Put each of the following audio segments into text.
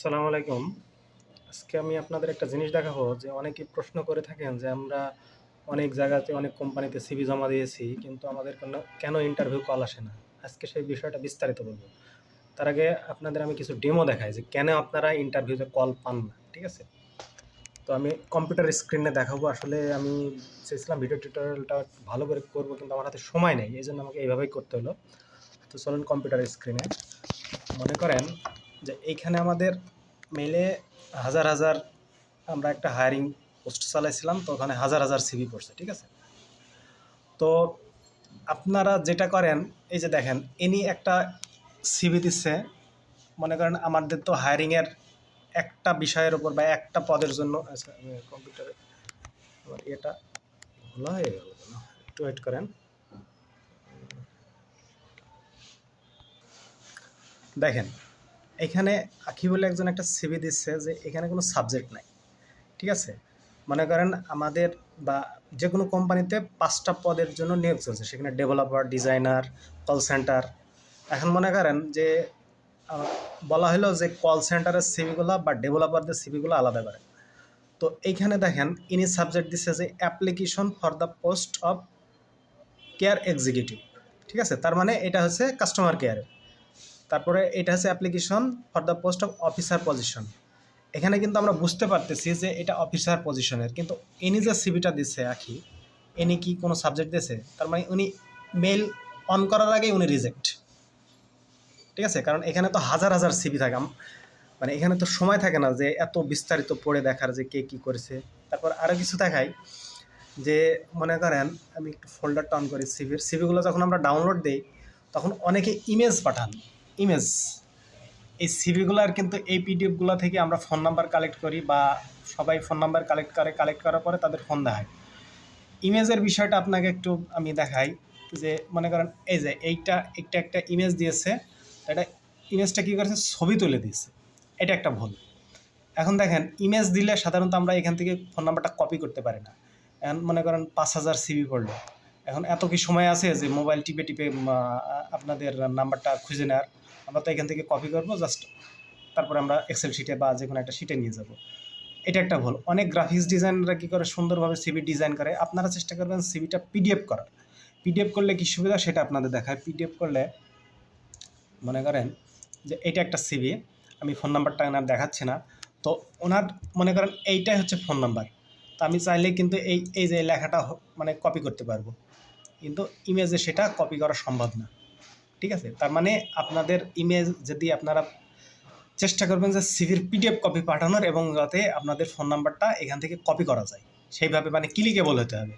আসসালামু আলাইকুম। আজকে আমি আপনাদের একটা জিনিস দেখাবো যে অনেকেই প্রশ্ন করে থাকেন যে আমরা অনেক জায়গাতে অনেক কোম্পানিতে সিভি জমা দিয়েছি কিন্তু আমাদের কেন ইন্টারভিউ কল আসে না। আজকে সেই বিষয়টা বিস্তারিত বলবো। তার আগে আপনাদের আমি কিছু ডেমো দেখাই যে কেন আপনারা ইন্টারভিউতে কল পান না। ঠিক আছে? তো আমি কম্পিউটার স্ক্রিনে দেখাবো। আসলে আমি চেয়েছিলাম ভিডিও টিউটোরিয়ালটা ভালো করে করবো কিন্তু আমার হাতে সময় নেই। এইজন্য আমাকে এইভাবেই করতে হলো। তো চলুন কম্পিউটার স্ক্রিনে। মনে করেন যে এইখানে আমাদের মেইলে হাজার হাজার আমরা একটা হায়ারিং পোস্ট চালাইছিলাম, তো ওখানে হাজার হাজার সিভি পড়ছে। ঠিক আছে? তো আপনারা যেটা করেন, এই যে দেখেন ইনি একটা সিভি দিচ্ছে। মনে করেন আমাদের তো হায়ারিংয়ের একটা বিষয়ের উপর বা একটা পদের জন্য। আচ্ছা, আমি কম্পিউটারে আমার এটা ভালো হয়ে গেল, একটু ওয়েট করেন। দেখেন এখানে আখি বলে একজন একটা সিভি দিচ্ছে যে এখানে কোনো সাবজেক্ট নাই। ঠিক আছে? মনে করেন আমাদের বা যে কোনো কোম্পানিতে ৫টা পদের জন্য নিয়োগ চলছে, সেখানে ডেভেলপার, ডিজাইনার, কল সেন্টার। এখন মনে করেন যে বলা হলো যে কল সেন্টারের সিভিগুলো বা ডেভেলপারদের সিভিগুলো আলাদা করে। তো এইখানে দেখেন ইনি সাবজেক্ট দিচ্ছে যে application for the post of care executive. ঠিক আছে? তার মানে এটা হচ্ছে কাস্টমার কেয়ারের। তারপরে এটা হচ্ছে application for the post of officer position. এখানে কিন্তু আমরা বুঝতে পারতেছি যে এটা অফিসার পজিশনের, কিন্তু ইনি যে সিভিটা দিচ্ছে আখি, ইনি কি কোনো সাবজেক্ট দিয়েছে? তার মানে উনি মেল অন করার আগেই উনি রিজেক্ট। ঠিক আছে? কারণ এখানে তো হাজার হাজার সিভি থাকে, মানে এখানে তো সময় থাকে না যে এত বিস্তারিত পড়ে দেখার যে কে কী করেছে। তারপর আরও কিছু দেখাই যে মনে করেন আমি একটু ফোল্ডারটা অন করি সিভিগুলো যখন আমরা ডাউনলোড দিই তখন অনেকে ইমেজ পাঠান। ইমেজ এই সিভিগুলোর কিন্তু এই পিডিএফগুলো থেকে আমরা ফোন নাম্বার কালেক্ট করি বা সবাই ফোন নাম্বার কালেক্ট করার পরে তাদের ফোন দেখায়। ইমেজের বিষয়টা আপনাকে একটু আমি দেখাই যে মনে করেন এই যে এইটা একটা ইমেজ দিয়েছে, এটা ইমেজটা কী করেছে, ছবি তুলে দিয়েছে। এটা একটা ভুল। এখন দেখেন ইমেজ দিলে সাধারণত আমরা এখান থেকে ফোন নাম্বারটা কপি করতে পারি না। এখন মনে করেন ৫,০০০ সিভি পড়লো, এখন এত কি সময় আছে যে মোবাইল টিপে টিপে আপনাদের নাম্বারটা খুঁজে নেওয়ার? আমরা তো এখান থেকে কপি করবো জাস্ট, তারপরে আমরা এক্সেল শিটে বা যে কোনো একটা শিটে নিয়ে যাব। এটা একটা ভুল। অনেক গ্রাফিক্স ডিজাইনাররা কী করে, সুন্দরভাবে সিভি ডিজাইন করে। আপনারা চেষ্টা করবেন সিভিটা পিডিএফ করার। পিডিএফ করলে কী সুবিধা সেটা আপনাদের দেখায়। পিডিএফ করলে মনে করেন যে এটা একটা সিভি, আমি ফোন নাম্বারটা এনার দেখাচ্ছি না। তো ওনার মনে করেন এইটাই হচ্ছে ফোন নাম্বার। তো আমি চাইলে কিন্তু এই যে লেখাটা মানে কপি করতে পারবো, কিন্তু ইমেজে সেটা কপি করা সম্ভব না। ঠিক আছে? তার মানে আপনাদের ইমেজ যদি আপনারা চেষ্টা করবেন যে সিভির পিডিএফ কপি পাঠানোর, এবং যাতে আপনাদের ফোন নাম্বারটা এখান থেকে কপি করা যায় সেইভাবে, মানে ক্লিকেবল হতে হবে।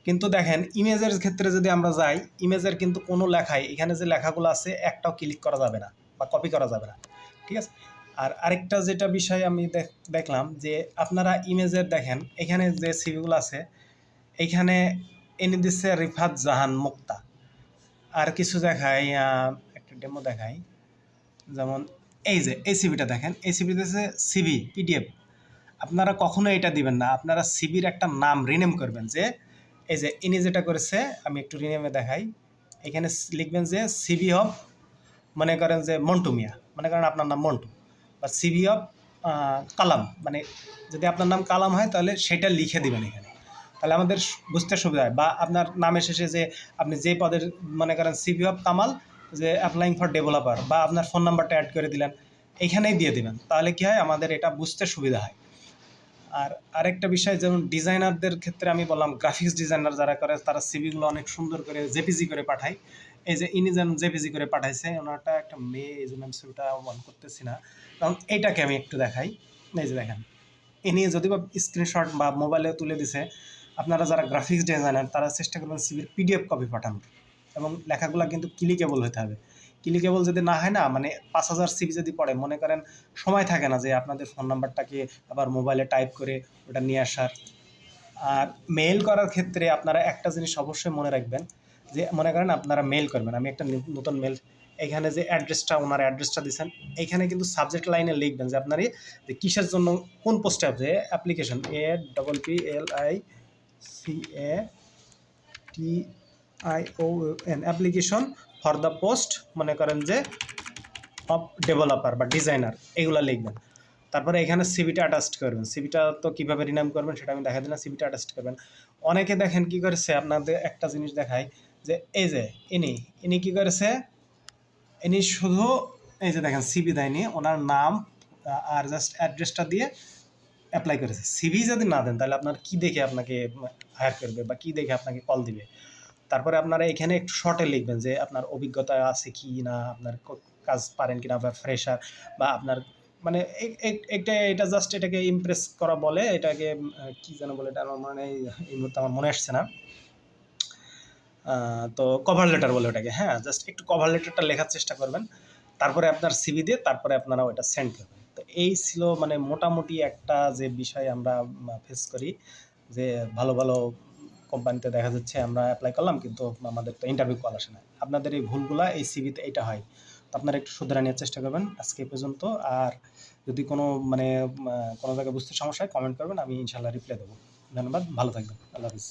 কিন্তু দেখেন ইমেজের ক্ষেত্রে যদি আমরা যাই, ইমেজের কিন্তু কোনো লেখাই, এখানে যে লেখাগুলো আছে একটাও ক্লিক করা যাবে না বা কপি করা যাবে না। ঠিক আছে? আর আরেকটা যেটা বিষয় আমি দেখলাম যে আপনারা ইমেজের দেখেন এখানে যে সিভিগুলো আছে, এইখানে এনে দিচ্ছে রিফাত জাহান মুক্তা। আর কিছু দেখাই, একটা ডেমো দেখাই। যেমন এই যে এই সিভিটা দেখেন, এই সিভিতে আছে সিভি পিডিএফ। আপনারা কখনো এটা দিবেন না, আপনারা সিভির একটা নাম রিনেম করবেন। যে এই যে ইনি যেটা করেছে, আমি একটু রিনেমে দেখাই। এখানে লিখবেন যে সিভি অফ, মনে করেন যে মন্টু মিয়া, মনে করেন আপনার নাম মন্টু, বা সিভি অফ কালাম, মানে যদি আপনার নাম কালাম হয় তাহলে সেটা লিখে দিবেন এখানে, তাহলে আমাদের বুঝতে সুবিধা হয়। বা আপনার নামের শেষে যে আপনি যে পদের, মনে করেন সিভি অফ কামাল, যে অ্যাপ্লাইং ফর ডেভেলপার, বা আপনার ফোন নাম্বারটা অ্যাড করে দিলেন, এইখানেই দিয়ে দিবেন, তাহলে কী হয় আমাদের এটা বুঝতে সুবিধা হয়। আর আরেকটা বিষয়, যেমন ডিজাইনারদের ক্ষেত্রে আমি বললাম, গ্রাফিক্স ডিজাইনার যারা করে তারা সিভিগুলো অনেক সুন্দর করে জেপিজি করে পাঠায়। এই যে ইনি যেন জেপিজি করে পাঠাইছে, ওনারটা একটা মেয়ে, এই জন্য আমি ছবিটা অন করতেছি না। কারণ এইটাকে আমি একটু দেখাই। এই যে দেখেন ইনি যদি বা স্ক্রিনশট বা মোবাইলে তুলে দিছে, আপনারা যারা গ্রাফিক্স ডিজাইনার তারা চেষ্টা করবেন সিভির পিডিএফ কপি পাঠানোর, এবং লেখাগুলো কিন্তু ক্লিকেবল হতে হবে। ক্লিকেবল যদি না হয় না, মানে ৫,০০০ সিভি যদি পড়ে, মনে করেন সময় থাকে না যে আপনাদের ফোন নাম্বারটাকে আবার মোবাইলে টাইপ করে ওটা নিয়ে আসার। আর মেইল করার ক্ষেত্রে আপনারা একটা জিনিস অবশ্যই মনে রাখবেন, যে মনে করেন আপনারা মেইল করবেন, আমি একটা নতুন মেল, এখানে যে অ্যাড্রেসটা, ওনার অ্যাড্রেসটা দিচ্ছেন, এইখানে কিন্তু সাবজেক্ট লাইনে লিখবেন যে আপনারই যে কিসের জন্য, কোন পোস্টে আছে, application, APPLICATION application for the post, মনে করেন যে অফ ডেভেলপার বা ডিজাইনার এগুলো লিখবেন। তারপরে এখানে সিভিটা অ্যাটাচড করবেন। সিভিটা তো কীভাবে রিনাম করবেন সেটা আমি দেখা দিলাম। সিভিটা অ্যাটাচড করবেন। অনেকে দেখেন কী করেছে, আপনাদের একটা জিনিস দেখায় যে এই যে ইনি কী করেছে, ইনি শুধু এই যে দেখেন সিভি দেয়নি, ওনার নাম আর জাস্ট অ্যাড্রেসটা দিয়ে অ্যাপ্লাই করেছে। সিভি যদি না দেন তাহলে আপনার কী দেখে আপনাকে হায়ার করবে বা কী দেখে আপনাকে কল দিবে। তারপরে আপনারা এখানে একটু শর্টে লিখবেন যে আপনার অভিজ্ঞতা আছে কি না, আপনার কাজ পারেন কিনা, বা ফ্রেশার, বা আপনার মানে এটা জাস্ট এটাকে ইমপ্রেস করা বলে, এটাকে কি যেন বলে, এটা আমার মানে এই মুহূর্তে আমার মনে আসছে না। তো কভার লেটার বলে ওটাকে। হ্যাঁ, জাস্ট একটু কভার লেটারটা লেখার চেষ্টা করবেন। তারপরে আপনার সিভি দিয়ে তারপরে আপনারা ওটা সেন্ড করবেন। তো এই ছিল মানে মোটামুটি একটা যে বিষয় আমরা ফেস করি, যে ভালো ভালো কোম্পানিতে দেখা যাচ্ছে আমরা অ্যাপ্লাই করলাম কিন্তু আমাদের তো ইন্টারভিউ কল আসে না। আপনাদের এই ভুলগুলা এই সিভিতে এটা হয়। তো আপনারা একটু শুধরে নেওয়ার চেষ্টা করবেন। আজকে এ পর্যন্ত। আর যদি কোনো মানে কোনো জায়গায় বুঝতে সমস্যা হয় কমেন্ট করবেন, আমি ইনশাল্লাহ রিপ্লাই দেবো। ধন্যবাদ, ভালো থাকবেন। আল্লাহ হাফিজ।